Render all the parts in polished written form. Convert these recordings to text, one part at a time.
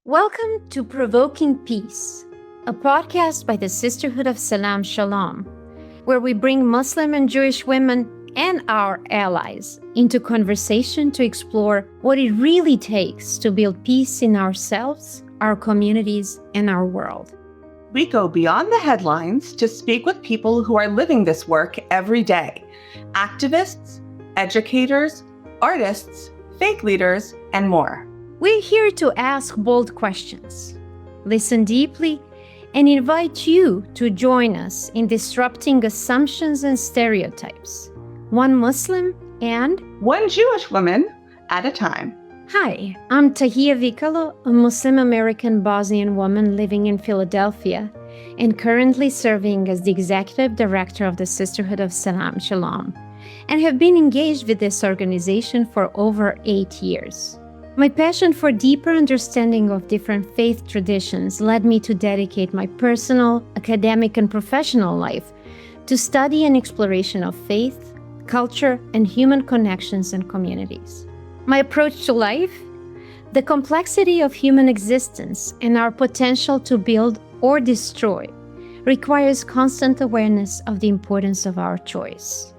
Welcome to Provoking Peace, a podcast by the Sisterhood of Salam Shalom, where we bring Muslim and Jewish women and our allies into conversation to explore what it really takes to build peace in ourselves, our communities, and our world. We go beyond the headlines to speak with people who are living this work every day: activists, educators, artists, faith leaders, and more. We're here to ask bold questions, listen deeply, and invite you to join us in disrupting assumptions and stereotypes, one Muslim and one Jewish woman at a time. Hi, I'm Tahia Vikalo, a Muslim-American Bosnian woman living in Philadelphia and currently serving as the Executive Director of the Sisterhood of Salam Shalom, and have been engaged with this organization for over 8 years. My passion for deeper understanding of different faith traditions led me to dedicate my personal, academic, and professional life to study and exploration of faith, culture, and human connections and communities. My approach to life? The complexity of human existence and our potential to build or destroy requires constant awareness of the importance of our choice.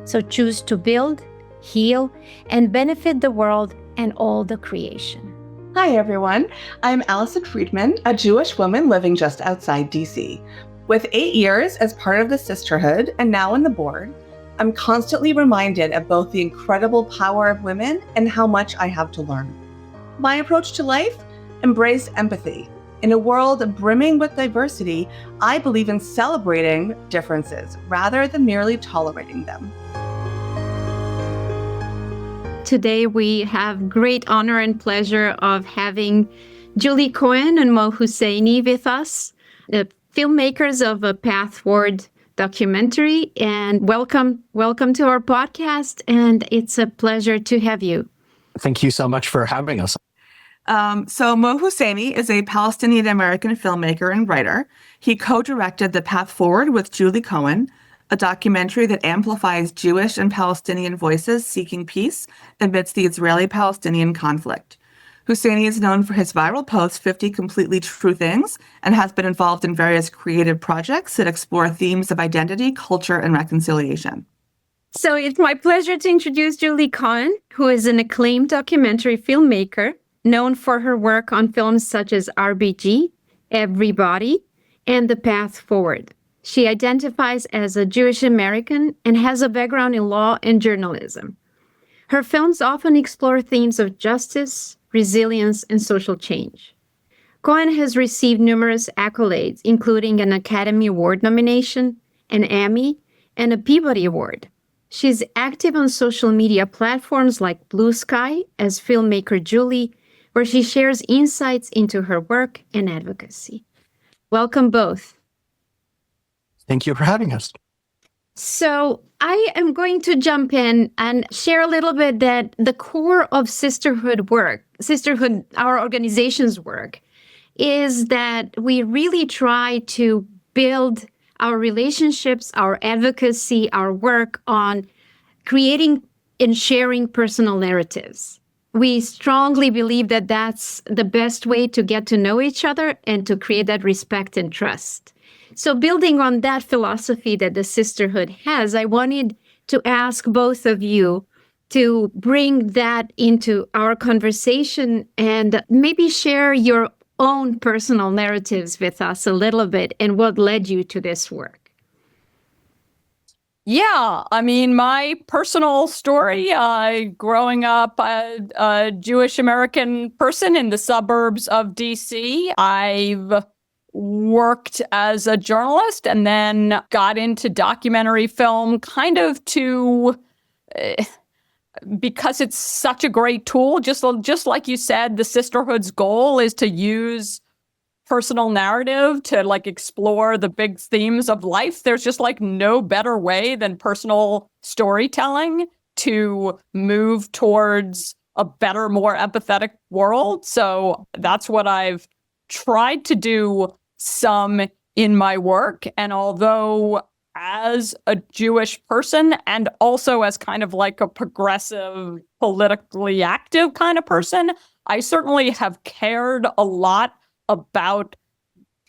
So choose to build, heal, and benefit the world and all the creation. Hi, everyone. I'm Allison Friedman, a Jewish woman living just outside DC. With 8 years as part of the sisterhood and now on the board, I'm constantly reminded of both the incredible power of women and how much I have to learn. My approach to life? Embrace empathy. In a world brimming with diversity, I believe in celebrating differences rather than merely tolerating them. Today, we have great honor and pleasure of having Julie Cohen and Mo Husseini with us, the filmmakers of a Path Forward documentary. And welcome to our podcast. And it's a pleasure to have you. Thank you so much for having us. So Mo Husseini is a Palestinian-American filmmaker and writer. He co-directed The Path Forward with Julie Cohen, a documentary that amplifies Jewish and Palestinian voices seeking peace amidst the Israeli-Palestinian conflict. Husseini is known for his viral post, 50 Completely True Things, and has been involved in various creative projects that explore themes of identity, culture, and reconciliation. So it's my pleasure to introduce Julie Cohen, who is an acclaimed documentary filmmaker known for her work on films such as RBG, Everybody, and The Path Forward. She identifies as a Jewish American and has a background in law and journalism. Her films often explore themes of justice, resilience, and social change. Cohen has received numerous accolades, including an Academy Award nomination, an Emmy, and a Peabody Award. She's active on social media platforms like Blue Sky as filmmaker Julie, where she shares insights into her work and advocacy. Welcome both. Thank you for having us. So I am going to jump in and share a little bit that the core of our organization's work, is that we really try to build our relationships, our advocacy, our work on creating and sharing personal narratives. We strongly believe that that's the best way to get to know each other and to create that respect and trust. So building on that philosophy that the sisterhood has, I wanted to ask both of you to bring that into our conversation and maybe share your own personal narratives with us a little bit and what led you to this work. Yeah, I mean, my personal story, growing up a Jewish American person in the suburbs of DC, I've worked as a journalist and then got into documentary film kind of because it's such a great tool. Just like you said, the sisterhood's goal is to use personal narrative to explore the big themes of life. There's just no better way than personal storytelling to move towards a better, more empathetic world. So that's what I've tried to do some in my work. And although as a Jewish person and also as kind of a progressive, politically active kind of person, I certainly have cared a lot about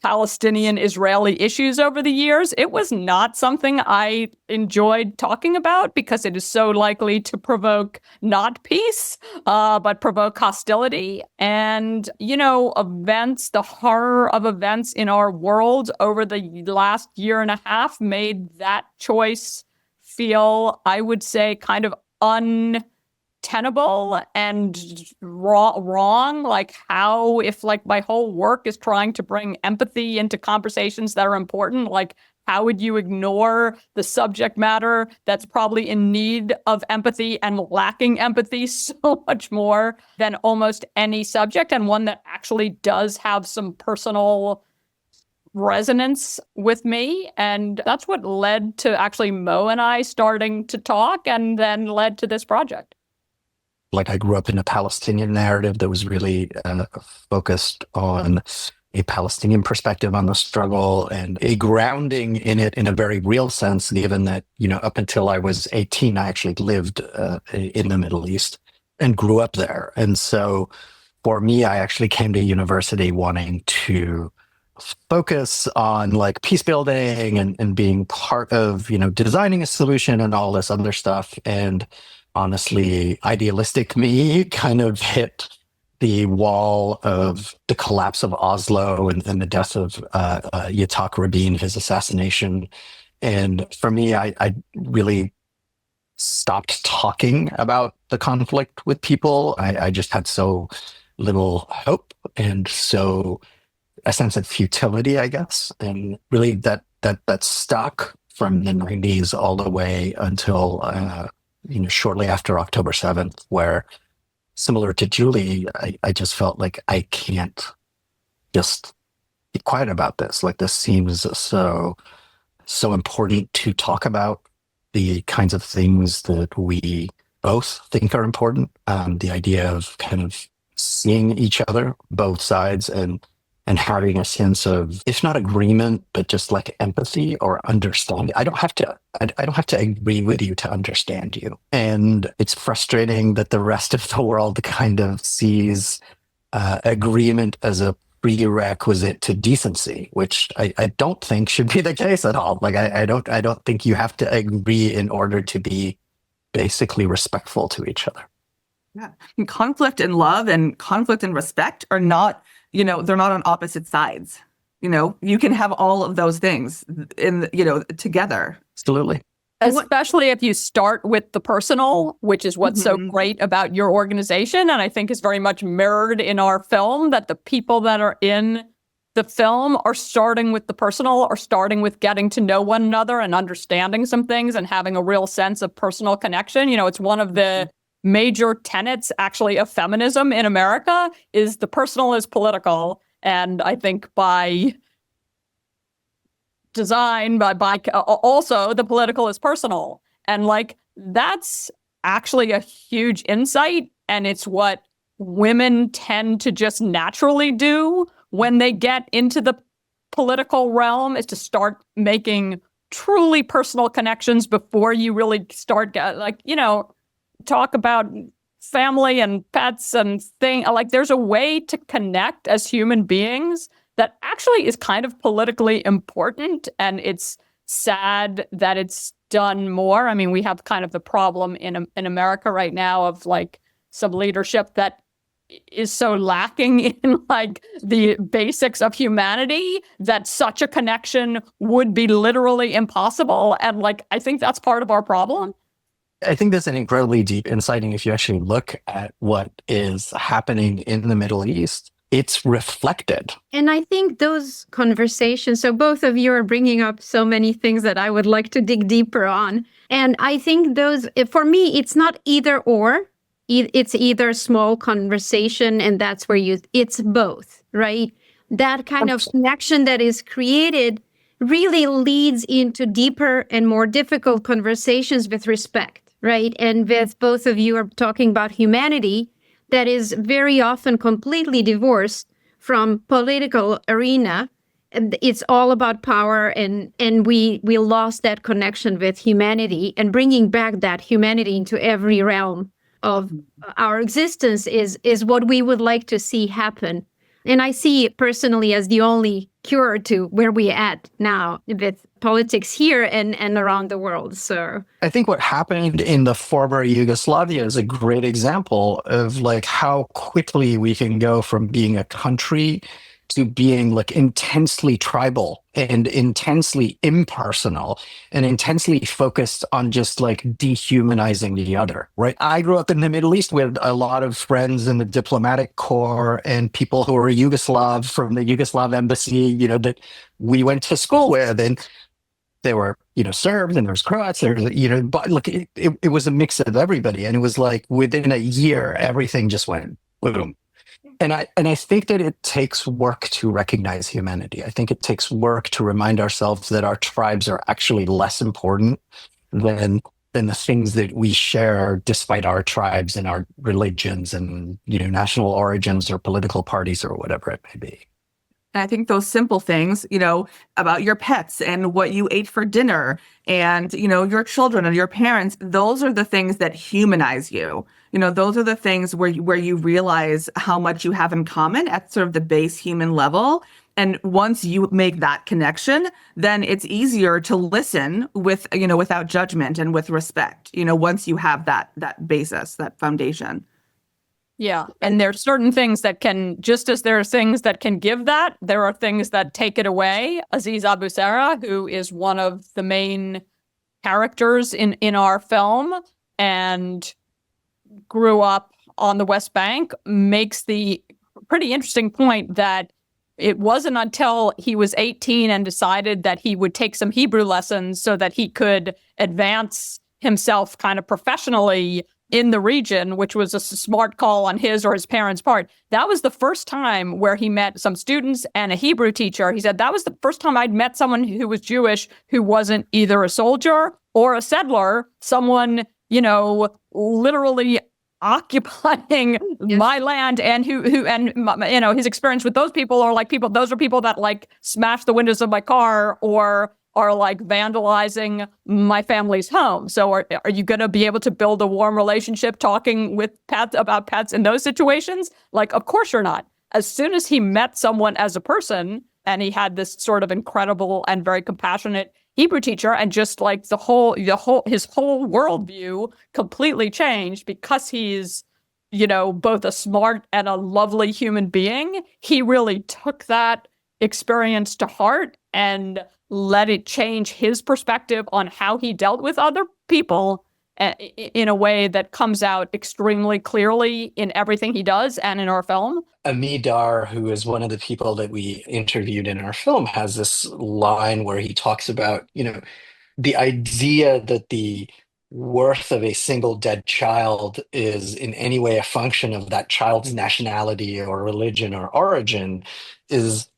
Palestinian-Israeli issues over the years. It was not something I enjoyed talking about because it is so likely to provoke not peace, but provoke hostility. And, events, the horror of events in our world over the last year and a half made that choice feel, I would say, kind of untenable and wrong. Like, how, if like my whole work is trying to bring empathy into conversations that are important, like how would you ignore the subject matter that's probably in need of empathy and lacking empathy so much more than almost any subject, and one that actually does have some personal resonance with me? And that's what led to actually Mo and I starting to talk, and then led to this project. Like, I grew up in a Palestinian narrative that was really focused on a Palestinian perspective on the struggle and a grounding in it in a very real sense, given that, up until I was 18, I actually lived in the Middle East and grew up there. And so for me, I actually came to university wanting to focus on like peace building and being part of, designing a solution and all this other stuff. And honestly, idealistic me kind of hit the wall of the collapse of Oslo and the death of Yitzhak Rabin, his assassination. And for me, I really stopped talking about the conflict with people. I just had so little hope and so a sense of futility, I guess. And really that stuck from the 90s all the way until shortly after October 7th, where, similar to Julie, I just felt like I can't just be quiet about this. Like, this seems so important to talk about, the kinds of things that we both think are important. The idea of kind of seeing each other, both sides, and having a sense of, if not agreement, but just like empathy or understanding. I don't have to agree with you to understand you. And it's frustrating that the rest of the world kind of sees agreement as a prerequisite to decency, which I don't think should be the case at all. Like, I don't think you have to agree in order to be basically respectful to each other. Yeah. And conflict and love and conflict and respect are not, they're not on opposite sides. You can have all of those things together. Absolutely. Especially if you start with the personal, which is what's so great about your organization. And I think is very much mirrored in our film, that the people that are in the film are starting with the personal, or starting with getting to know one another and understanding some things and having a real sense of personal connection. It's one of the major tenets actually of feminism in America, is the personal is political. And I think by design, by also the political is personal. And like, that's actually a huge insight. And it's what women tend to just naturally do when they get into the political realm, is to start making truly personal connections before you really start talk about family and pets and thing. Like, there's a way to connect as human beings that actually is kind of politically important. And it's sad that it's done more. I mean, we have kind of the problem in America right now of like some leadership that is so lacking in like the basics of humanity that such a connection would be literally impossible. And like, I think that's part of our problem. I think that's an incredibly deep insight. And if you actually look at what is happening in the Middle East, it's reflected. And I think those conversations, so both of you are bringing up so many things that I would like to dig deeper on. And I think those, for me, it's not either or. It's either small conversation and that's where it's both, right? That kind of connection that is created really leads into deeper and more difficult conversations with respect, right? And with both of you are talking about humanity that is very often completely divorced from political arena. And it's all about power, and we lost that connection with humanity, and bringing back that humanity into every realm of our existence is what we would like to see happen. And I see it personally as the only cure to where we're at now with politics here and around the world. So I think what happened in the former Yugoslavia is a great example of like how quickly we can go from being a country to being like intensely tribal and intensely impersonal and intensely focused on just like dehumanizing the other, right? I grew up in the Middle East with a lot of friends in the diplomatic corps and people who were Yugoslav from the Yugoslav embassy, you know, that we went to school with. And there were, you know, Serbs and there was Croats, there was, you know, but look, it was a mix of everybody. And it was like within a year, everything just went boom. And I think that it takes work to recognize humanity. I think it takes work to remind ourselves that our tribes are actually less important than the things that we share despite our tribes and our religions and, you know, national origins or political parties or whatever it may be. And I think those simple things, you know, about your pets and what you ate for dinner and, you know, your children and your parents, those are the things that humanize you. You know, those are the things where you realize how much you have in common at sort of the base human level. And once you make that connection, then it's easier to listen with, you know, without judgment and with respect, you know, once you have that basis, that foundation. Yeah. And there are certain things that can, just as there are things that can give that, there are things that take it away. Aziz Abu Sarah, who is one of the main characters in our film and grew up on the West Bank, makes the pretty interesting point that it wasn't until he was 18 and decided that he would take some Hebrew lessons so that he could advance himself kind of professionally in the region, which was a smart call on his or his parents' part. That was the first time where he met some students and a Hebrew teacher. He said, that was the first time I'd met someone who was Jewish who wasn't either a soldier or a settler, someone, you know, literally occupying my land, and who you know, his experience with those people are like those are people that like smash the windows of my car or are like vandalizing my family's home. So are you going to be able to build a warm relationship talking with pets about pets in those situations? Like, of course you're not. As soon as he met someone as a person and he had this sort of incredible and very compassionate Hebrew teacher, and just like his whole worldview completely changed because he's, you know, both a smart and a lovely human being. He really took that experience to heart and let it change his perspective on how he dealt with other people in a way that comes out extremely clearly in everything he does and in our film. Amidar, who is one of the people that we interviewed in our film, has this line where he talks about, you know, the idea that the worth of a single dead child is in any way a function of that child's nationality or religion or origin is,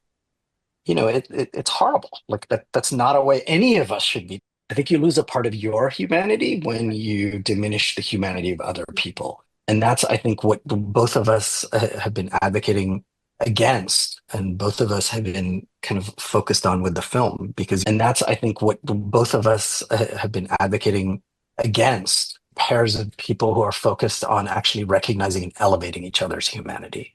you know, it's horrible. Like that's not a way any of us should be. I think you lose a part of your humanity when you diminish the humanity of other people. And that's, I think, what both of us have been advocating against, and both of us have been kind of focused on with the film, and that's, I think, what both of us have been advocating against, pairs of people who are focused on actually recognizing and elevating each other's humanity.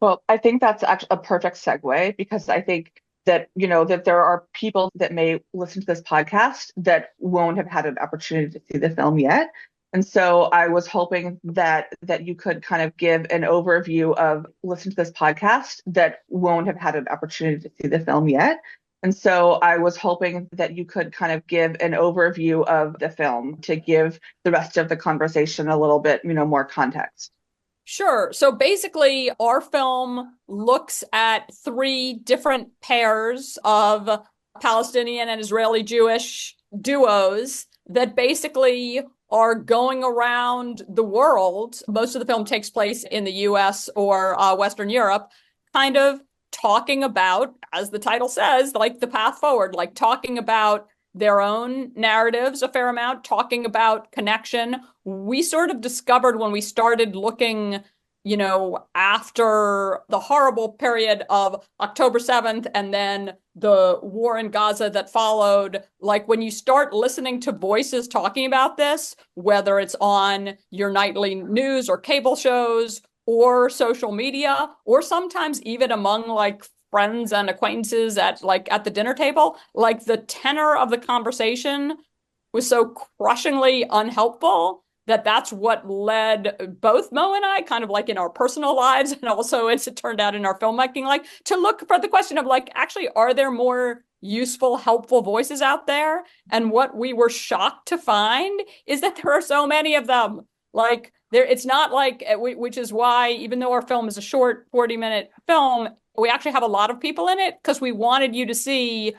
Well, I think that's actually a perfect segue, because I think that, you know, that there are people that may listen to this podcast that won't have had an opportunity to see the film yet. And so I was hoping that you could kind of give an overview of listen to this podcast that won't have had an opportunity to see the film yet. And so I was hoping that you could kind of give an overview of the film to give the rest of the conversation a little bit, you know, more context. Sure. So basically, our film looks at three different pairs of Palestinian and Israeli Jewish duos that basically are going around the world. Most of the film takes place in the US or Western Europe, kind of talking about, as the title says, like the path forward, like talking about their own narratives a fair amount, talking about connection. We sort of discovered when we started looking after the horrible period of October 7th and then the war in Gaza that followed, like when you start listening to voices talking about this, whether it's on your nightly news or cable shows or social media, or sometimes even among like friends and acquaintances at the dinner table, like the tenor of the conversation was so crushingly unhelpful that's what led both Mo and I, kind of like in our personal lives, and also as it turned out in our filmmaking, like to look for the question of like, actually, are there more useful, helpful voices out there? And what we were shocked to find is that there are so many of them. Like it's not like, which is why, even though our film is a short 40-minute film, we actually have a lot of people in it because we wanted you to see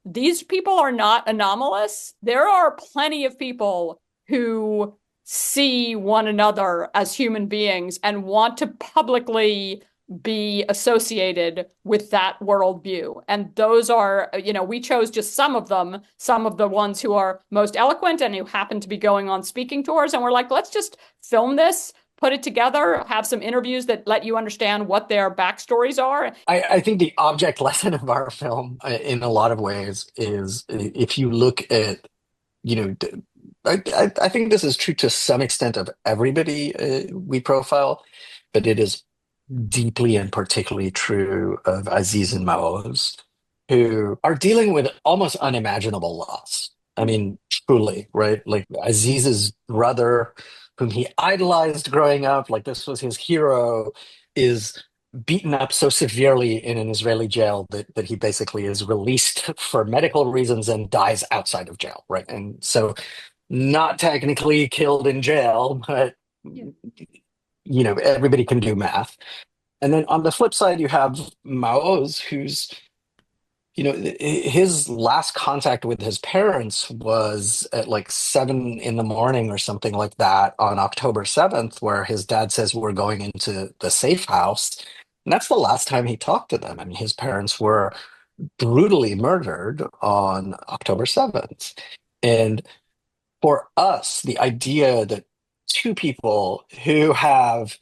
these people are not anomalous. There are plenty of people who see one another as human beings and want to publicly be associated with that worldview. And those are, we chose just some of them, some of the ones who are most eloquent and who happen to be going on speaking tours. And we're like, let's just film this, put it together, have some interviews that let you understand what their backstories are. I think the object lesson of our film, in a lot of ways, is if you look at, I think this is true to some extent of everybody we profile, but it is deeply and particularly true of Aziz and Maoz, who are dealing with almost unimaginable loss. I mean, truly, right? Like Aziz's brother, whom he idolized growing up, like this was his hero, is beaten up so severely in an Israeli jail that he basically is released for medical reasons and dies outside of jail, right? And so not technically killed in jail, but everybody can do math. And then on the flip side, you have Maoz, who's, his last contact with his parents was at like 7 in the morning or something like that on October 7th, where his dad says we're going into the safe house. And that's the last time he talked to them. I mean, his parents were brutally murdered on October 7th. And for us, the idea that two people who have,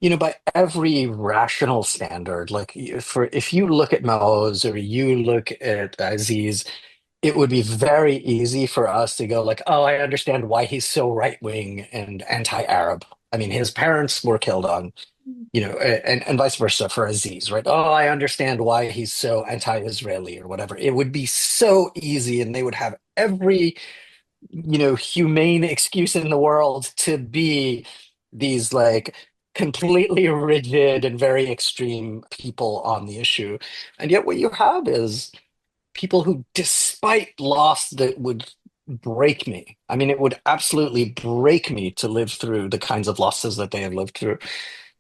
by every rational standard, like if you look at Maoz or you look at Aziz, it would be very easy for us to go like, oh, I understand why he's so right-wing and anti-Arab. I mean, his parents were killed on, and vice versa for Aziz, right? Oh, I understand why he's so anti-Israeli or whatever. It would be so easy, and they would have every humane excuse in the world to be these like completely rigid and very extreme people on the issue. And yet what you have is people who, despite loss that would break me, I mean, it would absolutely break me to live through the kinds of losses that they have lived through.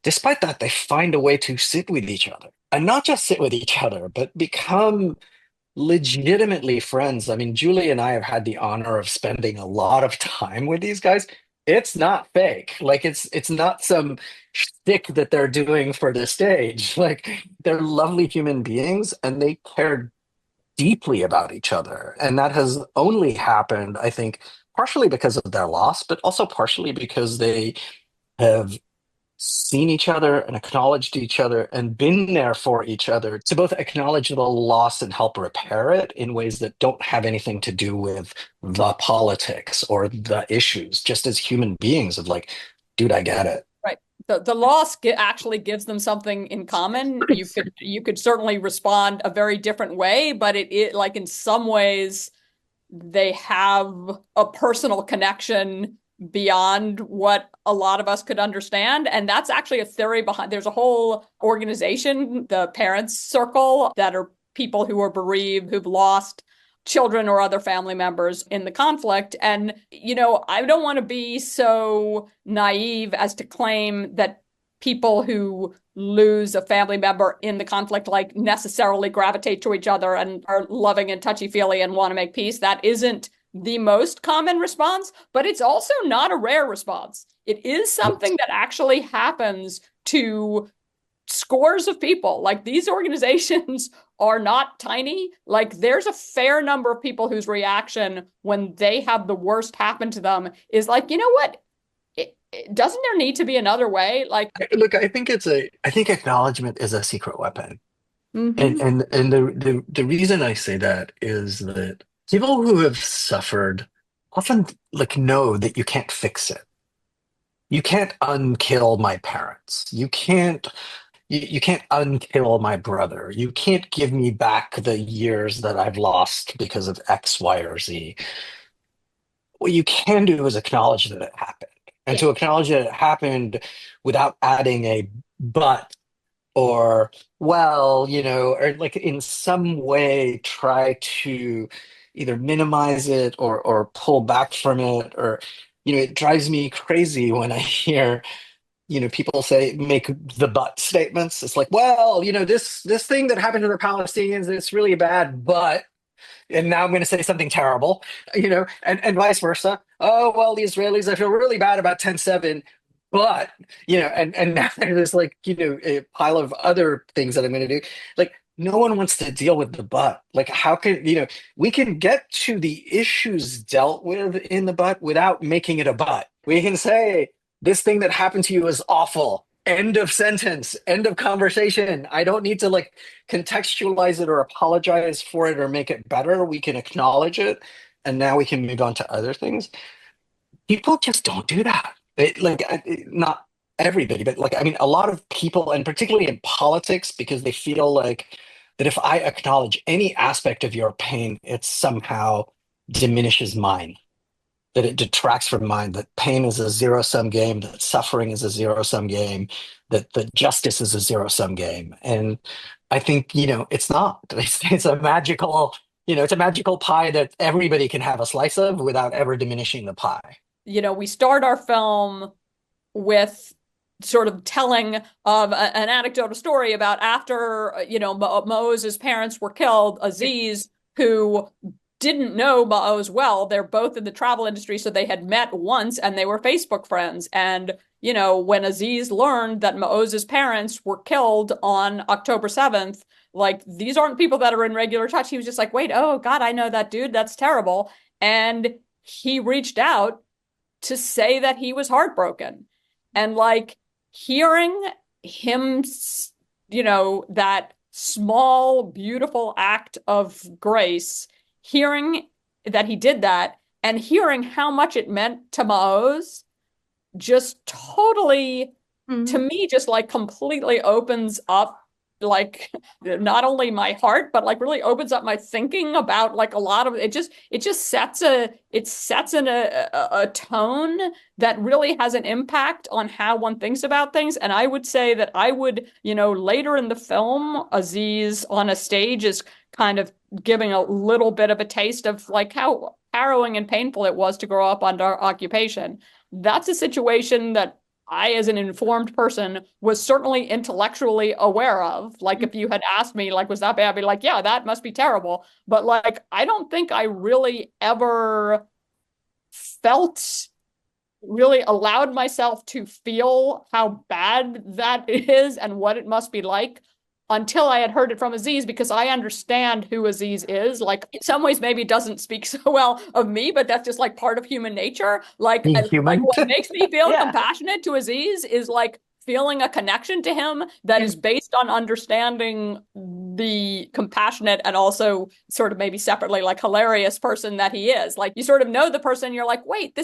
Despite that, they find a way to sit with each other, and not just sit with each other, but become legitimately friends. I mean, Julie and I have had the honor of spending a lot of time with these guys. It's not fake. Like it's not some shtick that they're doing for the stage. Like they're lovely human beings and they care deeply about each other. And that has only happened, I think, partially because of their loss, but also partially because they have seen each other and acknowledged each other and been there for each other to both acknowledge the loss and help repair it in ways that don't have anything to do with the politics or the issues, just as human beings of like, dude, I get it. Right. The loss actually gives them something in common. You could certainly respond a very different way, but it like in some ways they have a personal connection beyond what a lot of us could understand. And that's actually a theory behind, there's a whole organization, the Parents Circle, that are people who are bereaved, who've lost children or other family members in the conflict. And, I don't want to be so naive as to claim that people who lose a family member in the conflict like necessarily gravitate to each other and are loving and touchy-feely and want to make peace. That isn't the most common response, but it's also not a rare response. It is something that actually happens to scores of people. Like these organizations are not tiny. Like there's a fair number of people whose reaction when they have the worst happen to them is like, you know what? doesn't there need to be another way? Like, Look, I think acknowledgement is a secret weapon. mhm. And the reason I say that is that people who have suffered often like know that you can't fix it. You can't unkill my parents. You can't unkill my brother. You can't give me back the years that I've lost because of X, Y, or Z. What you can do is acknowledge that it happened. And Yeah. to acknowledge that it happened without adding a but or well, or like in some way try to either minimize it or pull back from it, or it drives me crazy when I hear people make the but statements. It's like, well, this thing that happened to the Palestinians, it's really bad, but and now I'm going to say something terrible, and vice versa. Oh, well, the Israelis, I feel really bad about 10/7, but, and now there's like, a pile of other things that I'm going to do. Like, no one wants to deal with the but. Like, how can, we can get to the issues dealt with in the but without making it a but. We can say, this thing that happened to you is awful. End of sentence, end of conversation. I don't need to like contextualize it or apologize for it or make it better. We can acknowledge it, and now we can move on to other things. People just don't do that. Not everybody, but like, I mean, a lot of people, and particularly in politics, because they feel like that if I acknowledge any aspect of your pain, it somehow diminishes mine, that it detracts from mine, that pain is a zero-sum game, that suffering is a zero-sum game, that justice is a zero-sum game. And I think, it's not. It's a magical, it's a magical pie that everybody can have a slice of without ever diminishing the pie. We start our film with sort of telling of an anecdotal story about after, Maoz's parents were killed, Aziz, who didn't know Maoz well. They're both in the travel industry, so they had met once and they were Facebook friends. And, when Aziz learned that Maoz's parents were killed on October 7th, like, these aren't people that are in regular touch. He was just like, wait, oh God, I know that dude. That's terrible. And he reached out to say that he was heartbroken. And like hearing him, that small, beautiful act of grace, hearing that he did that and hearing how much it meant to Maoz just totally, to me, just like completely opens up like not only my heart, but like really opens up my thinking about like a lot of it. Just sets a tone that really has an impact on how one thinks about things. And I would say that I would, later in the film, Aziz on a stage is kind of giving a little bit of a taste of like how harrowing and painful it was to grow up under occupation. That's a situation that I, as an informed person, was certainly intellectually aware of. Like, if you had asked me, like, was that bad? I'd be like, yeah, that must be terrible. But like, I don't think I really ever really allowed myself to feel how bad that is and what it must be like until I had heard it from Aziz, because I understand who Aziz is. Like, in some ways, maybe it doesn't speak so well of me, but that's just like part of human nature. Like Human. what makes me feel Yeah. compassionate to Aziz is like feeling a connection to him that is based on understanding the compassionate and also sort of maybe separately like hilarious person that he is. Like, you sort of know the person, you're like, wait,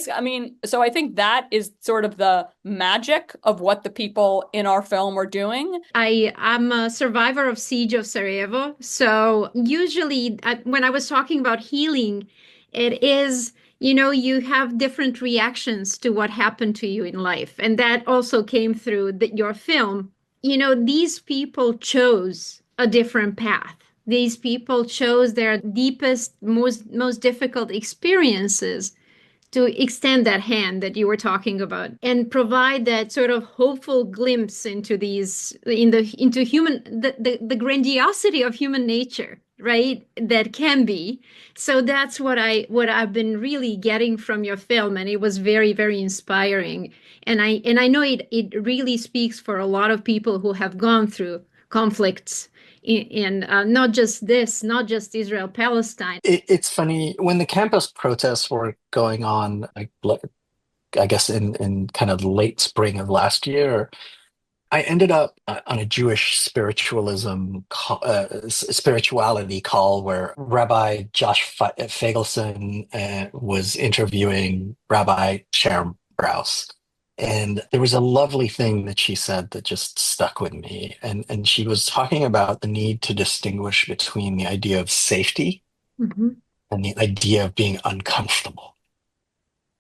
so I think that is sort of the magic of what the people in our film are doing. I'm a survivor of Siege of Sarajevo. So usually when I was talking about healing, it is, you have different reactions to what happened to you in life. And that also came through your film. These people chose a different path. These people chose their deepest, most difficult experiences to extend that hand that you were talking about and provide that sort of hopeful glimpse into into human the grandiosity of human nature, right? That can be. So that's what I've been really getting from your film, and it was very, very inspiring. And I know it really speaks for a lot of people who have gone through conflicts in not just Israel Palestine. It's funny when the campus protests were going on, like I guess in kind of late spring of last year, I ended up on a Jewish spirituality call where Rabbi Josh Fagelson was interviewing Rabbi Sharon Brous. And there was a lovely thing that she said that just stuck with me. And she was talking about the need to distinguish between the idea of safety Mhm. and the idea of being uncomfortable,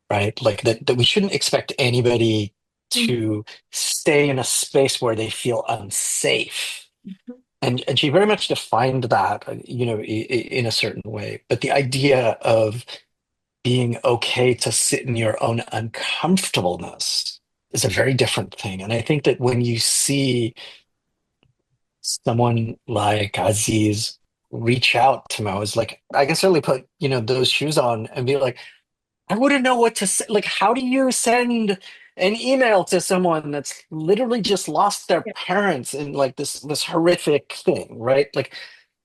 right? Like that we shouldn't expect anybody to stay in a space where they feel unsafe. Mhm. And she very much defined that, in a certain way. But the idea of being okay to sit in your own uncomfortableness is a very different thing. And I think that when you see someone like Aziz reach out to me, I was like, I can certainly put, those shoes on and be like, I wouldn't know what to say. Like, how do you send an email to someone that's literally just lost their Yeah. parents in like this horrific thing, right? Like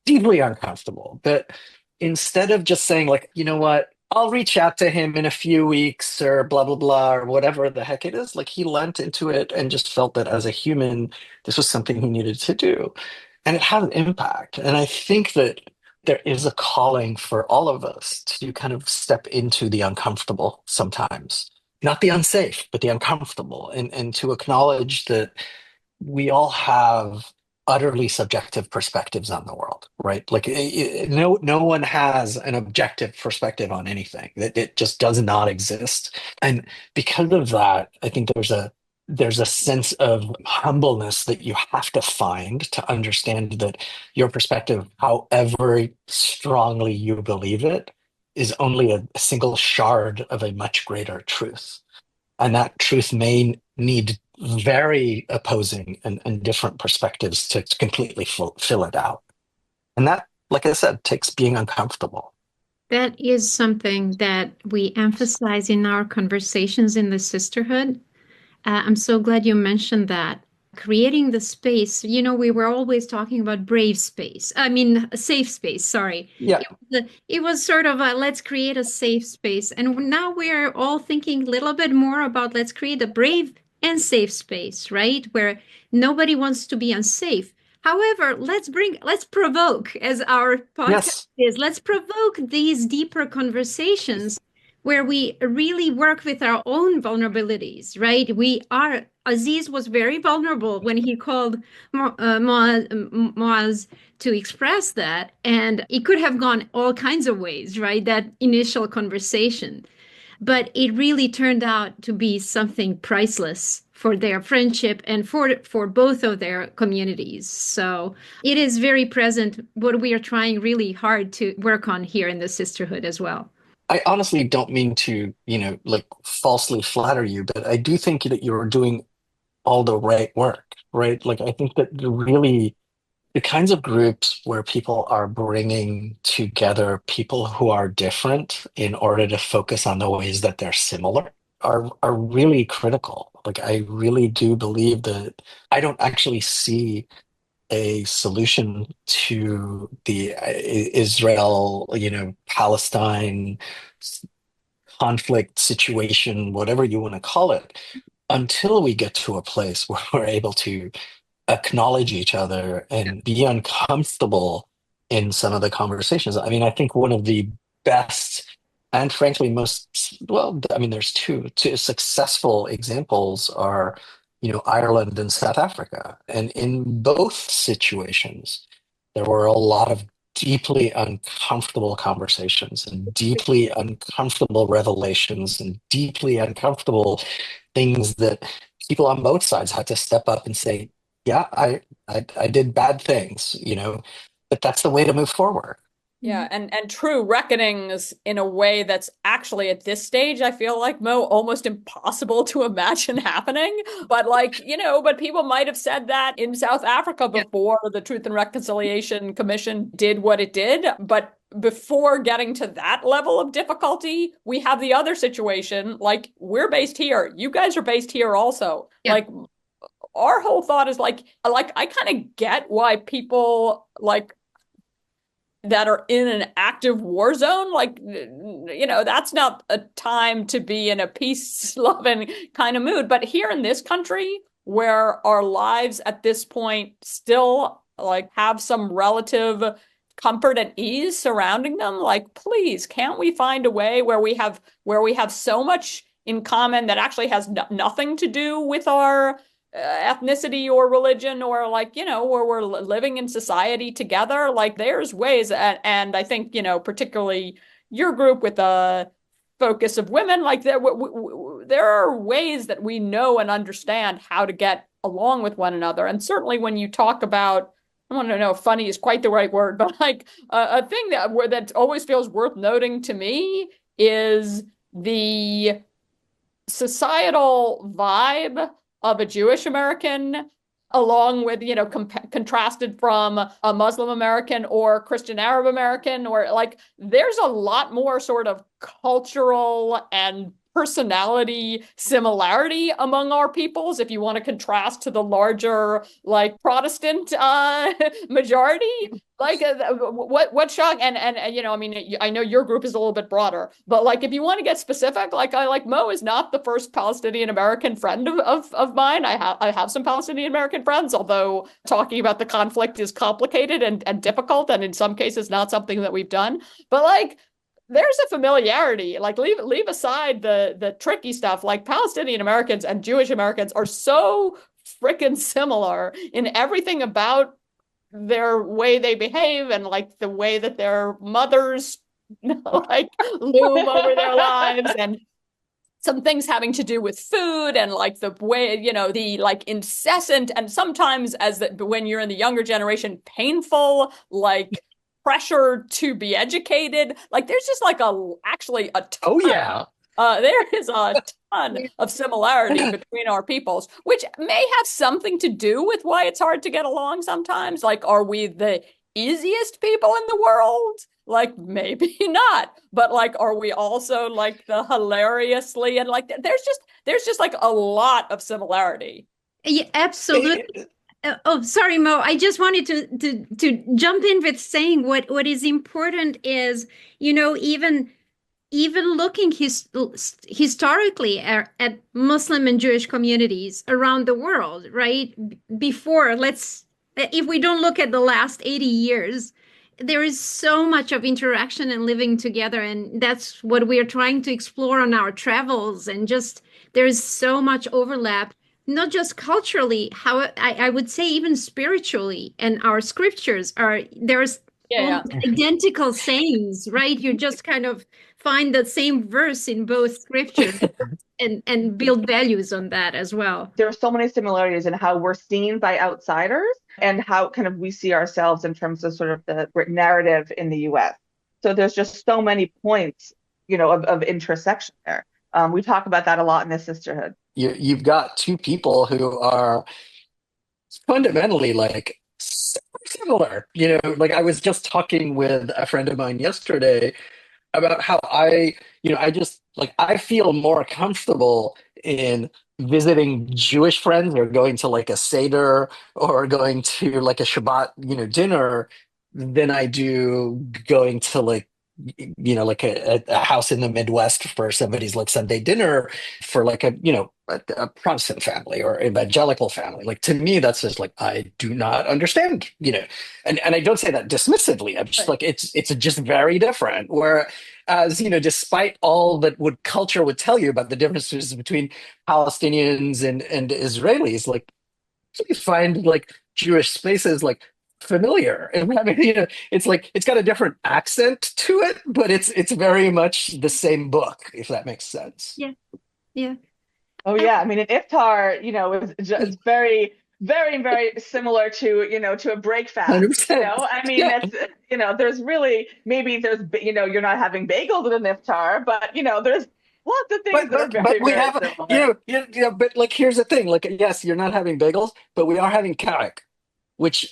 deeply uncomfortable. But instead of just saying like, you know what, I'll reach out to him in a few weeks or blah blah blah or whatever the heck it is, like he lent into it and just felt that as a human, this was something he needed to do. And it had an impact. And I think that there is a calling for all of us to kind of step into the uncomfortable sometimes. Not the unsafe, but the uncomfortable, and to acknowledge that we all have utterly subjective perspectives on the world, right? Like no one has an objective perspective on anything. It just does not exist. And because of that, I think there's a sense of humbleness that you have to find to understand that your perspective, however strongly you believe it, is only a single shard of a much greater truth. And that truth may need very opposing and different perspectives to completely fill it out. And that, like I said, takes being uncomfortable. That is something that we emphasize in our conversations in the sisterhood. I'm so glad you mentioned that. Creating the space, we were always talking about brave space. I mean, a safe space, sorry. Yeah. It was sort of a let's create a safe space. And now we're all thinking a little bit more about let's create a brave and safe space, right? Where nobody wants to be unsafe. However, let's provoke, as our podcast Yes. is, let's provoke these deeper conversations where we really work with our own vulnerabilities, right? Aziz was very vulnerable when he called Moaz to express that. And it could have gone all kinds of ways, right? That initial conversation. But it really turned out to be something priceless for their friendship and for both of their communities. So it is very present, what we are trying really hard to work on here in the sisterhood as well. I honestly don't mean to, like falsely flatter you, but I do think that you're doing all the right work, right? Like I think that the kinds of groups where people are bringing together people who are different in order to focus on the ways that they're similar are really critical. Like I really do believe that I don't actually see a solution to the Israel, Palestine conflict situation, whatever you want to call it, until we get to a place where we're able to acknowledge each other and be uncomfortable in some of the conversations. I mean, I think one of the best and frankly there's two successful examples are, Ireland and South Africa. And in both situations, there were a lot of deeply uncomfortable conversations and deeply uncomfortable revelations and deeply uncomfortable things that people on both sides had to step up and say, yeah, I did bad things, but that's the way to move forward. Yeah, and true reckonings in a way that's actually at this stage, I feel like, Mo, almost impossible to imagine happening. But but people might have said that in South Africa before the Truth and Reconciliation Commission did what it did. But before getting to that level of difficulty, we have the other situation, like we're based here. You guys are based here also. Yeah. Like our whole thought is like I kind of get why people that are in an active war zone, like, you know, that's not a time to be in a peace-loving kind of mood. But here in this country, where our lives at this point still like have some relative comfort and ease surrounding them, like, please, can't we find a way where we have so much in common that actually has nothing to do with our ethnicity or religion, or like, you know, where we're living in society together? Like, there's ways, and I think, you know, particularly your group with a focus of women, like there are ways that we know and understand how to get along with one another. And certainly when you talk about, I don't know if funny is quite the right word, but like a thing that always feels worth noting to me is the societal vibe of a Jewish American, along with, you know, contrasted from a Muslim American or Christian Arab American, or like there's a lot more sort of cultural and personality similarity among our peoples, if you want to contrast to the larger like Protestant majority. Like what shock, and you know, I mean, I know your group is a little bit broader, but like if you want to get specific, like Mo is not the first Palestinian American friend of mine. I have some Palestinian American friends, although talking about the conflict is complicated and difficult, and in some cases not something that we've done. But like there's a familiarity. Like leave aside the tricky stuff. Like Palestinian Americans and Jewish Americans are so freaking similar in everything about their way they behave, and like the way that their mothers like loom over their lives, and some things having to do with food, and like the way, you know, the like incessant, and sometimes when you're in the younger generation, painful, like pressure to be educated. Like there's just like actually a ton. Oh yeah. There is a ton of similarity between our peoples, which may have something to do with why it's hard to get along sometimes. Like, are we the easiest people in the world? Like, maybe not. But like, are we also like the hilariously, and like there's just like a lot of similarity. Yeah, absolutely. Oh, sorry, Mo. I just wanted to jump in with saying what is important is, you know, even looking historically at Muslim and Jewish communities around the world, right? Before, if we don't look at the last 80 years, there is so much of interaction and living together, and that's what we are trying to explore on our travels. And just there is so much overlap, not just culturally, how I would say even spiritually, and our scriptures there's identical sayings, right? You just kind of find the same verse in both scriptures and build values on that as well. There are so many similarities in how we're seen by outsiders and how kind of we see ourselves in terms of sort of the narrative in the US. So there's just so many points, you know, of intersection there. We talk about that a lot in the sisterhood. You've got two people who are fundamentally like similar. You know, like I was just talking with a friend of mine yesterday about how I just like I feel more comfortable in visiting Jewish friends or going to like a Seder or going to like a Shabbat, you know, dinner than I do going to like, you know, like a house in the Midwest for somebody's like Sunday dinner for like a, you know, a Protestant family or evangelical family. Like to me, that's just like, I do not understand, you know, and I don't say that dismissively. I'm just like, it's just very different. Whereas, you know, despite all that culture would tell you about the differences between Palestinians and Israelis, like you find like Jewish spaces like familiar. And I mean, you know, it's like it's got a different accent to it, but it's very much the same book, if that makes sense. Yeah. Oh yeah, I mean, an iftar, you know, is just very, very, very similar to, you know, to a break fast. 100%. You know, I mean, that's, you know, there's really you know, you're not having bagels at an iftar, but you know, there's lots of things that are very, we very have, similar. you know, but like here's the thing, like yes, you're not having bagels, but we are having karek, which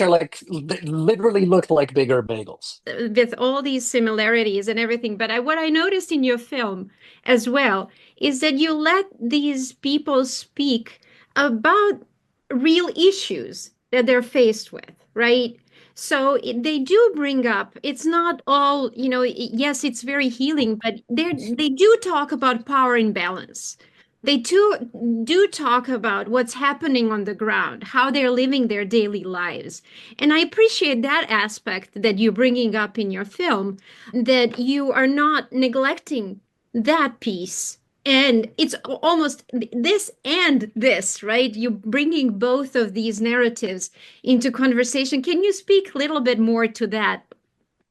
are like literally look like bigger bagels. With all these similarities and everything, but what I noticed in your film as well is that you let these people speak about real issues that they're faced with, right? So they do bring up, it's not all, yes, it's very healing, but they do talk about power imbalance. They do talk about what's happening on the ground, how they're living their daily lives. And I appreciate that aspect that you're bringing up in your film, that you are not neglecting that piece. And it's almost this and this, right? You bringing both of these narratives into conversation. Can you speak a little bit more to that?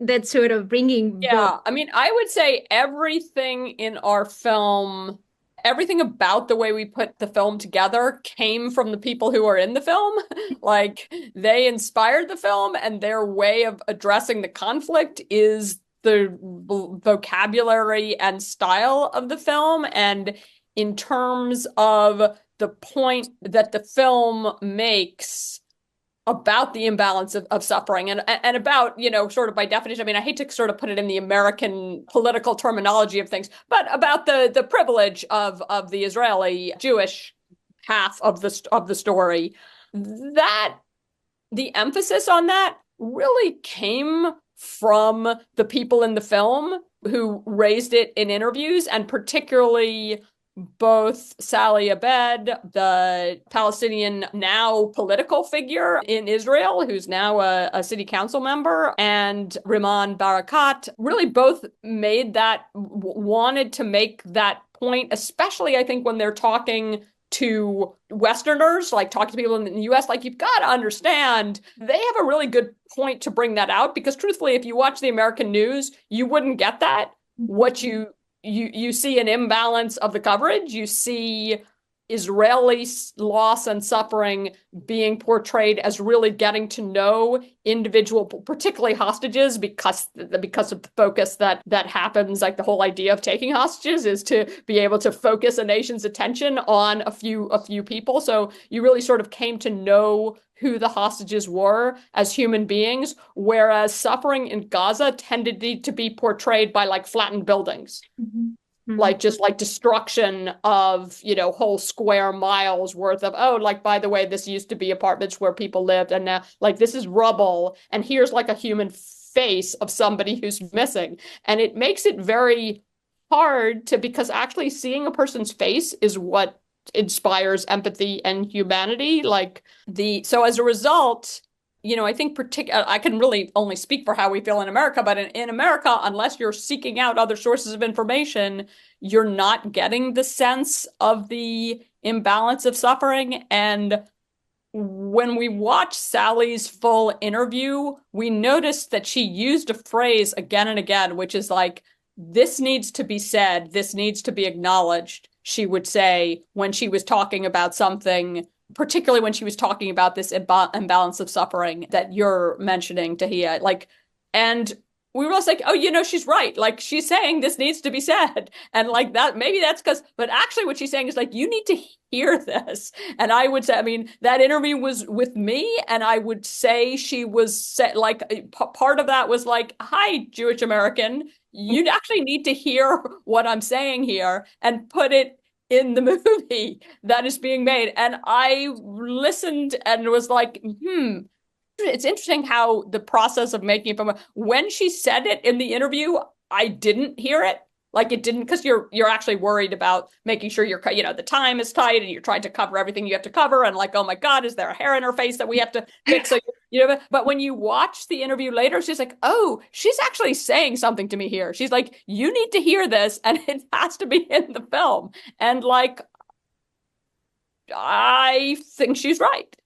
That sort of bringing both. Yeah, I mean, I would say everything in our film, everything about the way we put the film together came from the people who are in the film. Like, they inspired the film, and their way of addressing the conflict is the vocabulary and style of the film. And in terms of the point that the film makes about the imbalance of suffering and about, sort of by definition, I mean, I hate to sort of put it in the American political terminology of things, but about the privilege of the Israeli Jewish half of the story, that the emphasis on that really came from the people in the film who raised it in interviews, and particularly both Sally Abed, the Palestinian now political figure in Israel, who's now a city council member, and Riman Barakat, really both wanted to make that point, especially I think when they're talking to Westerners, like talking to people in the US, like, you've got to understand, they have a really good point to bring that out, because truthfully, if you watch the American news, you wouldn't get that. What you see an imbalance of the coverage. You see Israeli loss and suffering being portrayed as really getting to know individual, particularly hostages, because of the focus that happens. Like, the whole idea of taking hostages is to be able to focus a nation's attention on a few people. So you really sort of came to know who the hostages were as human beings, whereas suffering in Gaza tended to be portrayed by, like, flattened buildings. Mm-hmm. Mm-hmm. Like, just like destruction of, whole square miles worth of, oh, like, by the way, this used to be apartments where people lived, and now, like, this is rubble, and here's like a human face of somebody who's missing. And it makes it very hard because actually seeing a person's face is what inspires empathy and humanity. So as a result, I think I can really only speak for how we feel in America, but in America, unless you're seeking out other sources of information, you're not getting the sense of the imbalance of suffering. And when we watch Sally's full interview, we noticed that she used a phrase again and again, which is like, this needs to be said, this needs to be acknowledged, she would say when she was talking about something, particularly when she was talking about this imbalance of suffering that you're mentioning, Tahia. And we were just like, oh, she's right. Like, she's saying this needs to be said. And like that, maybe that's but actually what she's saying is like, you need to hear this. And I would say, I mean, that interview was with me, and I would say she was part of that was like, hi, Jewish American, you actually need to hear what I'm saying here and put it in the movie that is being made. And I listened and was like, it's interesting how the process of making it when she said it in the interview, I didn't hear it. Like, it didn't, because you're actually worried about making sure the time is tight and you're trying to cover everything you have to cover. And like, oh my God, is there a hair in her face that we have to fix? So, but when you watch the interview later, she's like, oh, she's actually saying something to me here. She's like, you need to hear this, and it has to be in the film. And like, I think she's right.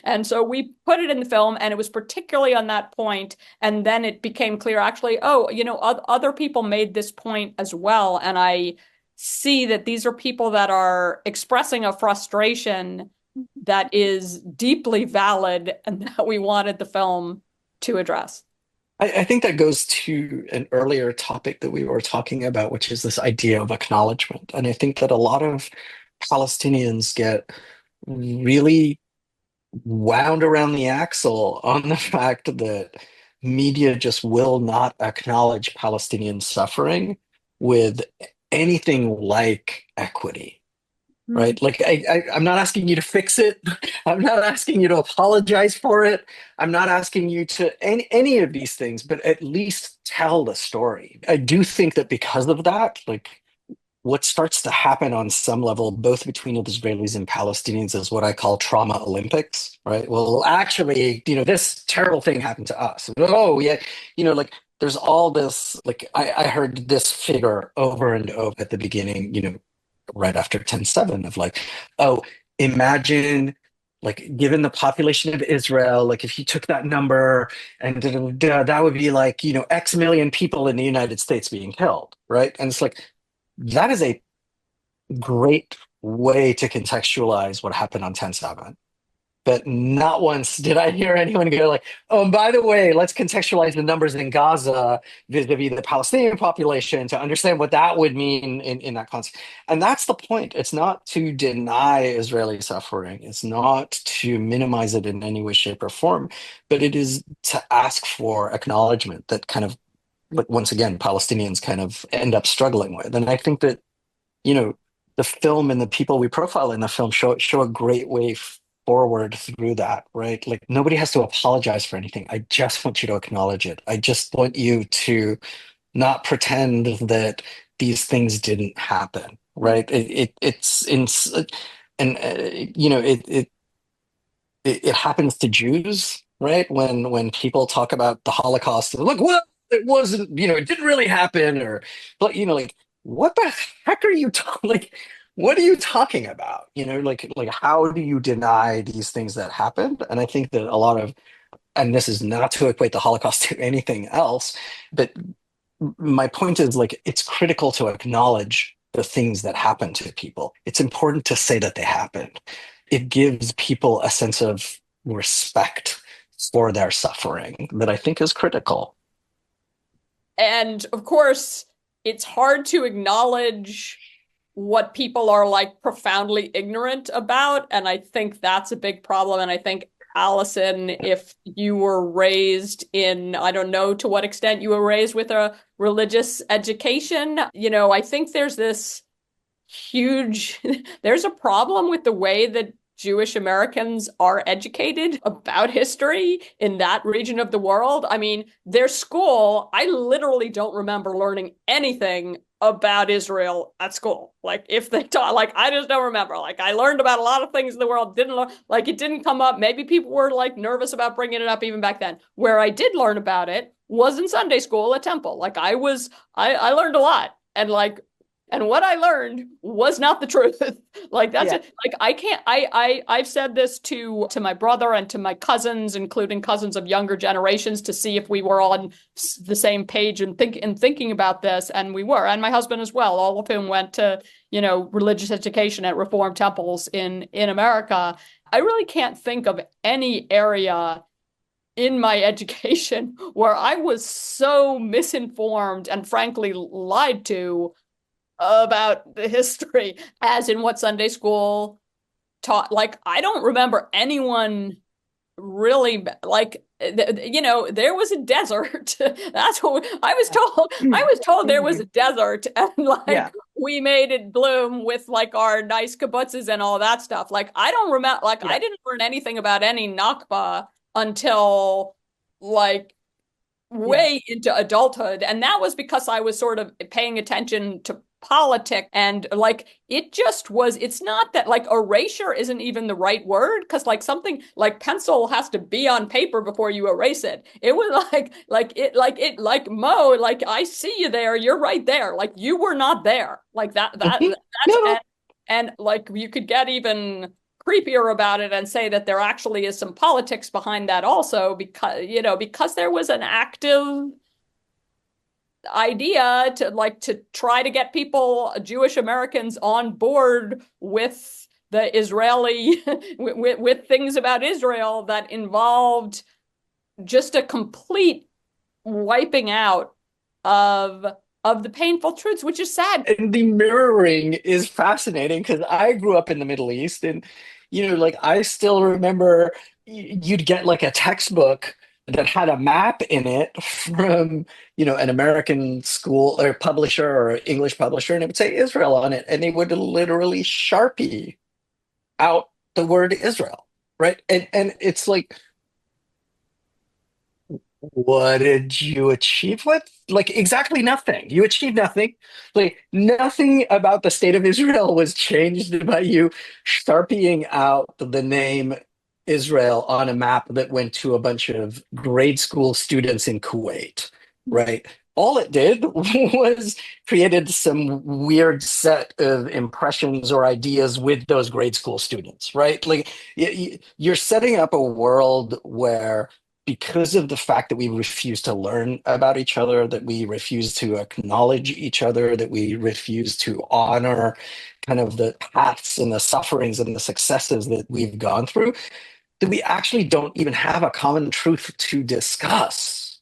And so we put it in the film, and it was particularly on that point. And then it became clear, actually, other people made this point as well. And I see that these are people that are expressing a frustration that is deeply valid and that we wanted the film to address. I think that goes to an earlier topic that we were talking about, which is this idea of acknowledgement. And I think that a lot of Palestinians get really wound around the axle on the fact that media just will not acknowledge Palestinian suffering with anything like equity. right? Like I'm not asking you to fix it. I'm not asking you to apologize for it. I'm not asking you to any of these things, but at least tell the story. I do think that because of that, like what starts to happen on some level, both between Israelis and Palestinians, is what I call trauma Olympics, right? Well, actually, this terrible thing happened to us. Oh, yeah. Like there's all this, like I heard this figure over and over at the beginning, right after 10/7 of like, oh, imagine like given the population of Israel, like if you took that number and that would be like, X million people in the United States being killed, right? And it's like, that is a great way to contextualize what happened on 10/7. But not once did I hear anyone go like, oh, and by the way, let's contextualize the numbers in Gaza vis-a-vis the Palestinian population to understand what that would mean in that context. And that's the point. It's not to deny Israeli suffering. It's not to minimize it in any way, shape, or form, but it is to ask for acknowledgement that kind of, like, once again, Palestinians kind of end up struggling with. And I think that, the film and the people we profile in the film show a great way forward through that, right? Like nobody has to apologize for anything. I just want you to acknowledge it. I just want you to not pretend that these things didn't happen, right? It's in, and it happens to Jews, right? When people talk about the Holocaust, they're like, well, it wasn't, it didn't really happen, or, but like, what the heck are you talking? Like, what are you talking about? Like how do you deny these things that happened? And I think that a lot of, and this is not to equate the Holocaust to anything else, but my point is like it's critical to acknowledge the things that happen to people. It's important to say that they happened. It gives people a sense of respect for their suffering that I think is critical. And of course, it's hard to acknowledge what people are like profoundly ignorant about. And I think that's a big problem. And I think, Allison, if you were raised in, I don't know to what extent you were raised with a religious education, I think there's this huge, there's a problem with the way that Jewish Americans are educated about history in that region of the world. I mean, their school, I literally don't remember learning anything about Israel at school. Like if they taught, like I just don't remember. Like I learned about a lot of things in the world, didn't learn, like it didn't come up. Maybe people were like nervous about bringing it up even back then. Where I did learn about it was in Sunday school at Temple. Like I learned a lot, and what I learned was not the truth. Like that's it. Like I've said this to my brother and to my cousins, including cousins of younger generations, to see if we were on the same page and thinking about this. And we were, and my husband as well, all of whom went to, religious education at Reformed temples in America. I really can't think of any area in my education where I was so misinformed and frankly lied to about the history as in what Sunday school taught. Like, I don't remember anyone really, like, there was a desert. That's what I was told. I was told there was a desert, and we made it bloom with like our nice kibbutzes and all that stuff. Like, I don't remember, like, I didn't learn anything about any Nakba until like way into adulthood. And that was because I was sort of paying attention to politics, and like it just was, it's not that like erasure isn't even the right word, because like something like pencil has to be on paper before you erase it. It was like Mo, like I see you there, you're right there, like you were not there, like that's and like you could get even creepier about it and say that there actually is some politics behind that also, because there was an active idea to try to get people, Jewish Americans, on board with the Israeli with things about Israel that involved just a complete wiping out of the painful truths, which is sad. And the mirroring is fascinating because I grew up in the Middle East, and like I still remember you'd get like a textbook that had a map in it from, an American school or publisher or English publisher, and it would say Israel on it, and they would literally Sharpie out the word Israel, right? And it's like, what did you achieve with? Like, exactly nothing. You achieved nothing. Like, nothing about the state of Israel was changed by you sharpieing out the name Israel on a map that went to a bunch of grade school students in Kuwait, right? All it did was created some weird set of impressions or ideas with those grade school students, right? Like, you're setting up a world where, because of the fact that we refuse to learn about each other, that we refuse to acknowledge each other, that we refuse to honor kind of the paths and the sufferings and the successes that we've gone through, that we actually don't even have a common truth to discuss.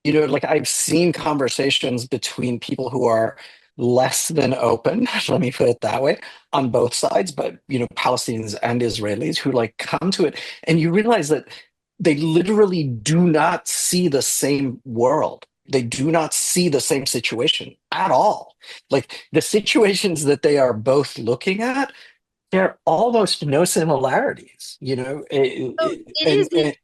Like, I've seen conversations between people who are less than open, let me put it that way, on both sides, but, Palestinians and Israelis who like come to it, and you realize that they literally do not see the same world. They do not see the same situation at all. Like, the situations that they are both looking at, there are almost no similarities, So it is interesting.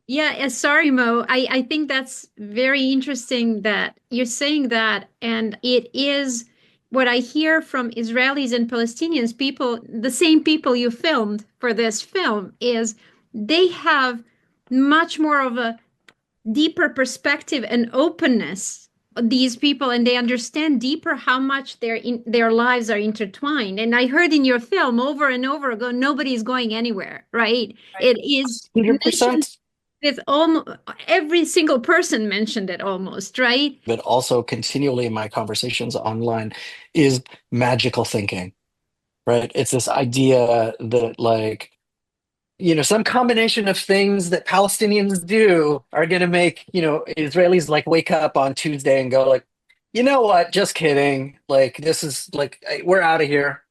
Yeah, sorry, Mo. I think that's very interesting that you're saying that. And it is what I hear from Israelis and Palestinians, people, the same people you filmed for this film, is they have much more of a deeper perspective and openness, these people, and they understand deeper how much their lives are intertwined. And I heard in your film over and over again, nobody's going anywhere, right? It is mentioned 100%. with almost every single person mentioned it almost, right? But also continually in my conversations online is magical thinking, right? It's this idea that, like, some combination of things that Palestinians do are going to make, Israelis like wake up on Tuesday and go like, you know what? Just kidding. Like, this is like, we're out of here.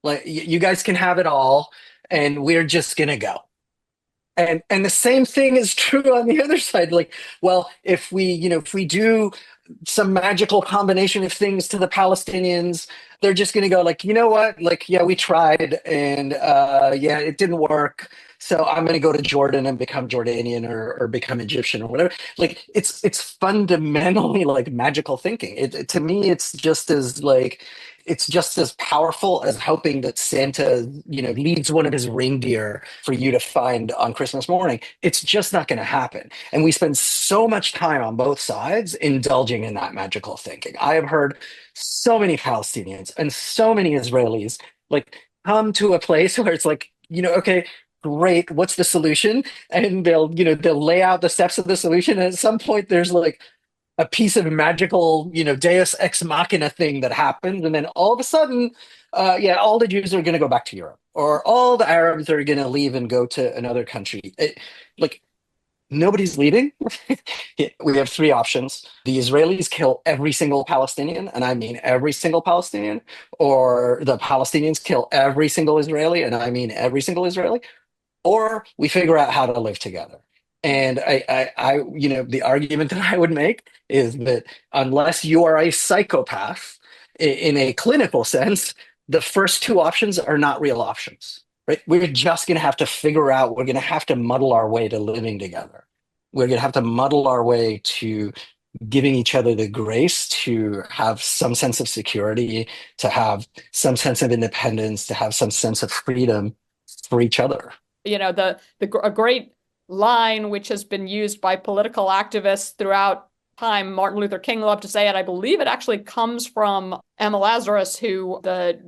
Like, you guys can have it all, and we're just going to go. And the same thing is true on the other side. Like, well, if we do some magical combination of things to the Palestinians, they're just going to go like, you know what? Like, yeah, we tried, and yeah, it didn't work. So I'm going to go to Jordan and become Jordanian, or become Egyptian or whatever. Like, it's fundamentally like magical thinking. To me, it's just as powerful as hoping that Santa, leads one of his reindeer for you to find on Christmas morning. It's just not going to happen. And we spend so much time on both sides indulging in that magical thinking. I have heard so many Palestinians and so many Israelis like come to a place where it's like, okay, great, what's the solution? And they'll lay out the steps of the solution. And at some point there's like a piece of magical, Deus ex machina thing that happens, and then all of a sudden, yeah, all the Jews are going to go back to Europe, or all the Arabs are going to leave and go to another country. Like, nobody's leaving. We have three options: the Israelis kill every single Palestinian, and I mean every single Palestinian, or the Palestinians kill every single Israeli, and I mean every single Israeli, or we figure out how to live together. And the argument that I would make is that unless you are a psychopath in a clinical sense, the first two options are not real options, right? We're just going to have to figure out, we're going to have to muddle our way to living together. We're going to have to muddle our way to giving each other the grace to have some sense of security, to have some sense of independence, to have some sense of freedom for each other. A great line which has been used by political activists throughout time. Martin Luther King loved to say it. I believe it actually comes from Emma Lazarus, who the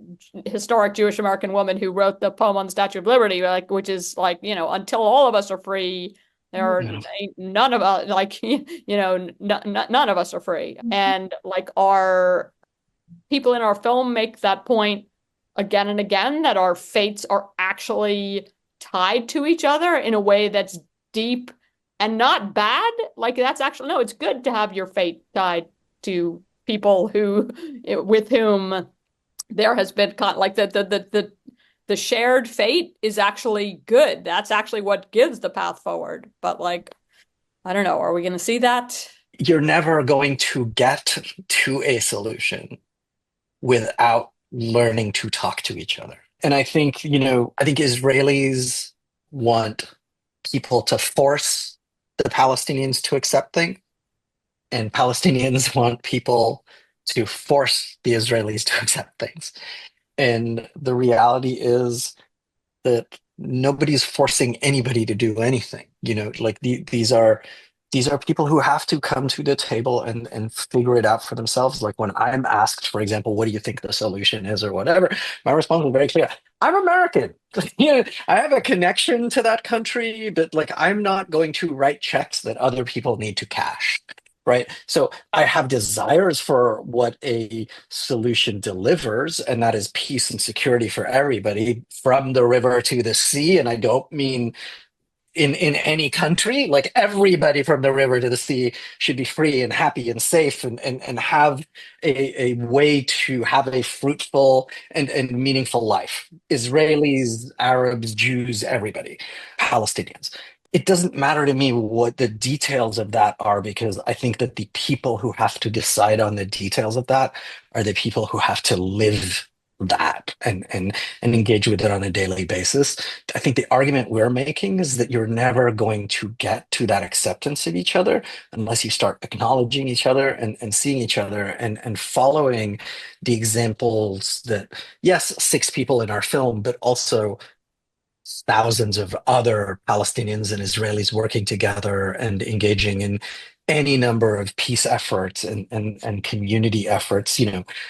historic Jewish American woman who wrote the poem on the Statue of Liberty, like, which is like, until all of us are free, there ain't none of us, like, none of us are free. And like, our people in our film make that point again and again, that our fates are actually tied to each other in a way that's deep and not bad. Like, that's actually, no, it's good to have your fate tied to people with whom there has been like the shared fate is actually good. That's actually what gives the path forward. But like, I don't know. Are we going to see that? You're never going to get to a solution without learning to talk to each other. And I think, I think Israelis want people to force the Palestinians to accept things, and Palestinians want people to force the Israelis to accept things. And the reality is that nobody's forcing anybody to do anything. Like these are people who have to come to the table and figure it out for themselves. Like when I'm asked, for example, what do you think the solution is or whatever, my response is very clear. I'm American. I have a connection to that country, but like I'm not going to write checks that other people need to cash. Right. So I have desires for what a solution delivers, and that is peace and security for everybody from the river to the sea. And I don't mean in any country. Like everybody from the river to the sea should be free and happy and safe and have a way to have a fruitful and meaningful life. Israelis, Arabs, Jews, everybody, Palestinians. It doesn't matter to me what the details of that are, because I think that the people who have to decide on the details of that are the people who have to live that and engage with it on a daily basis. I think the argument we're making is that you're never going to get to that acceptance of each other unless you start acknowledging each other and seeing each other and following the examples that, yes, 6 people in our film, but also thousands of other Palestinians and Israelis working together and engaging in any number of peace efforts and community efforts.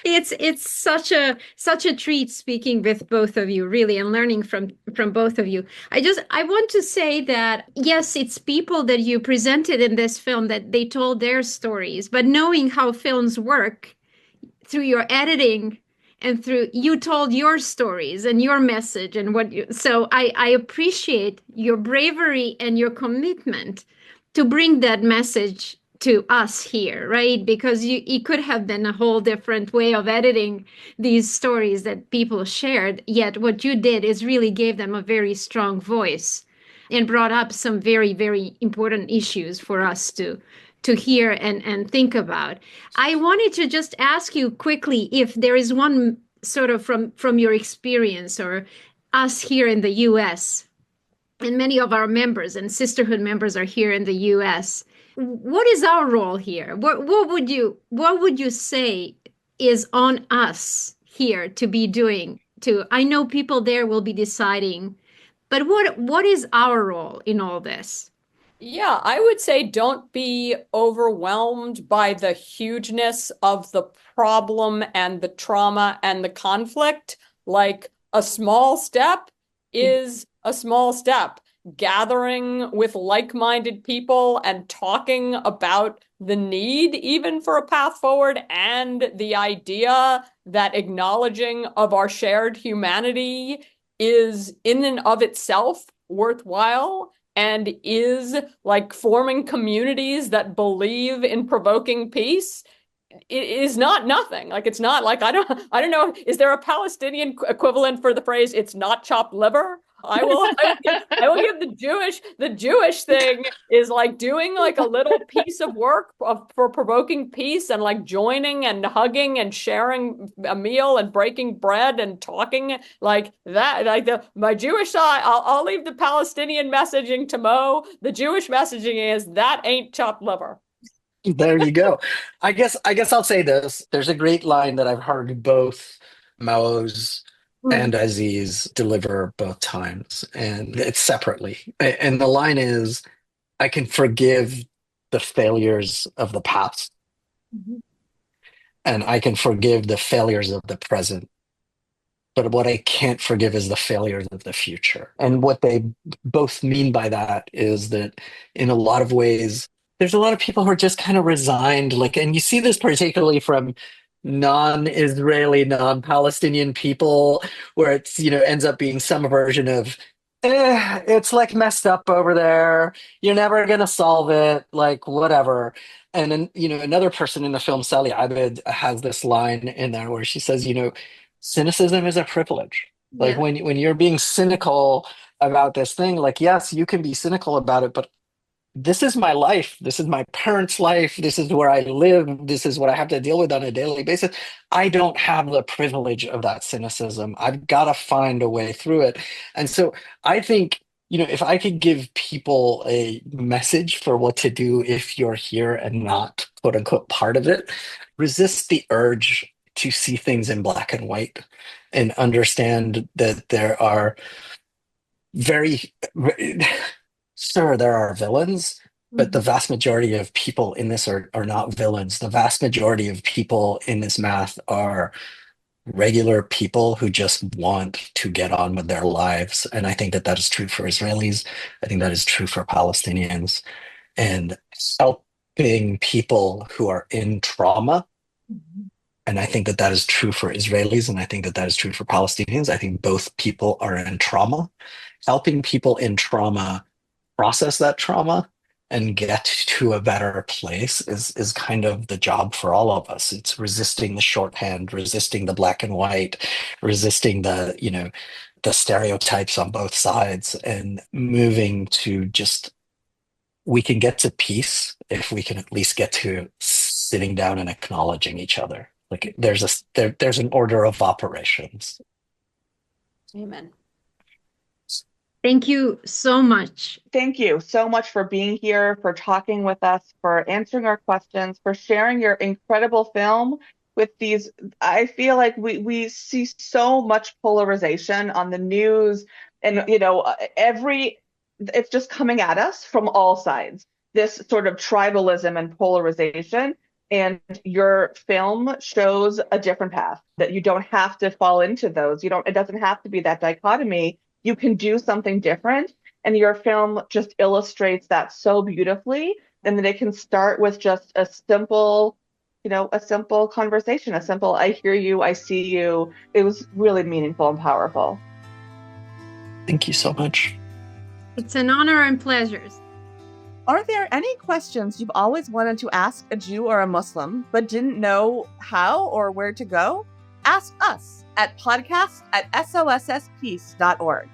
It's such a treat speaking with both of you, really, and learning from both of you. I want to say that yes, it's people that you presented in this film that they told their stories, but knowing how films work through your editing and through you told your stories and your message and so I appreciate your bravery and your commitment to bring that message to us here, right? Because it could have been a whole different way of editing these stories that people shared. Yet what you did is really gave them a very strong voice and brought up some very, very important issues for us to hear and think about. I wanted to just ask you quickly if there is one sort of from your experience or us here in the US, and many of our members and sisterhood members are here in the US. What is our role here? What would you say is on us here to be doing I know people there will be deciding, but what is our role in all this? Yeah, I would say don't be overwhelmed by the hugeness of the problem and the trauma and the conflict. Like a small step is a small step. Gathering with like-minded people and talking about the need even for a path forward and the idea that acknowledging of our shared humanity is in and of itself worthwhile and is like forming communities that believe in provoking peace. It is not nothing. Like it's not like I don't know. Is there a Palestinian equivalent for the phrase "it's not chopped liver"? I will give the Jewish thing is like doing like a little piece of work for provoking peace and like joining and hugging and sharing a meal and breaking bread and talking like that. Like my Jewish side, I'll leave the Palestinian messaging to Mo. The Jewish messaging is that ain't chopped liver. There you go. I guess I'll say this. There's a great line that I've heard both Maoz and Aziz deliver both times, and it's separately. And the line is, I can forgive the failures of the past, and I can forgive the failures of the present. But what I can't forgive is the failures of the future. And what they both mean by that is that in a lot of ways, there's a lot of people who are just kind of resigned. Like, and you see this particularly from non-Israeli, non-Palestinian people, where it's, ends up being some version of, it's like messed up over there. You're never going to solve it. Like, whatever. And then, another person in the film, Sally Abed, has this line in there where she says, cynicism is a privilege. Like when you're being cynical about this thing, like, yes, you can be cynical about it, but this is my life. This is my parents' life. This is where I live. This is what I have to deal with on a daily basis. I don't have the privilege of that cynicism. I've got to find a way through it. And so I think, if I could give people a message for what to do if you're here and not, quote unquote, part of it, resist the urge to see things in black and white and understand that there are very, sure, there are villains, but the vast majority of people in this are not villains. The vast majority of people in this math are regular people who just want to get on with their lives. And I think that that is true for Israelis. I think that is true for Palestinians. And helping people who are in trauma. And I think that that is true for Israelis. And I think that that is true for Palestinians. I think both people are in trauma. Helping people in trauma process that trauma and get to a better place is kind of the job for all of us. It's resisting the shorthand, resisting the black and white, resisting the stereotypes on both sides, and moving to just, we can get to peace if we can at least get to sitting down and acknowledging each other. Like there's an order of operations. Amen. Thank you so much. Thank you so much for being here, for talking with us, for answering our questions, for sharing your incredible film with these. I feel like we see so much polarization on the news, and it's just coming at us from all sides, this sort of tribalism and polarization. And your film shows a different path, that you don't have to fall into those. It doesn't have to be that dichotomy. You can do something different. And your film just illustrates that so beautifully. And that it can start with just a simple conversation, a simple, I hear you, I see you. It was really meaningful and powerful. Thank you so much. It's an honor and pleasures. Are there any questions you've always wanted to ask a Jew or a Muslim, but didn't know how or where to go? Ask us at podcast@sosspeace.org.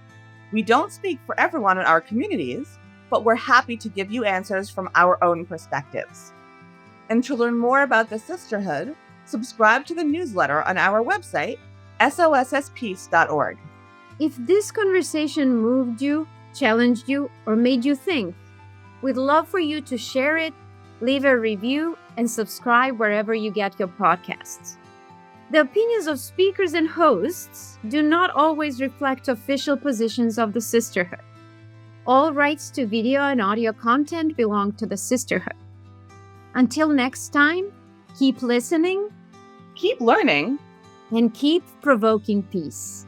We don't speak for everyone in our communities, but we're happy to give you answers from our own perspectives. And to learn more about the sisterhood, subscribe to the newsletter on our website, sosspeace.org. If this conversation moved you, challenged you, or made you think, we'd love for you to share it, leave a review, and subscribe wherever you get your podcasts. The opinions of speakers and hosts do not always reflect official positions of the sisterhood. All rights to video and audio content belong to the sisterhood. Until next time, keep listening, Keep learning, and keep provoking peace.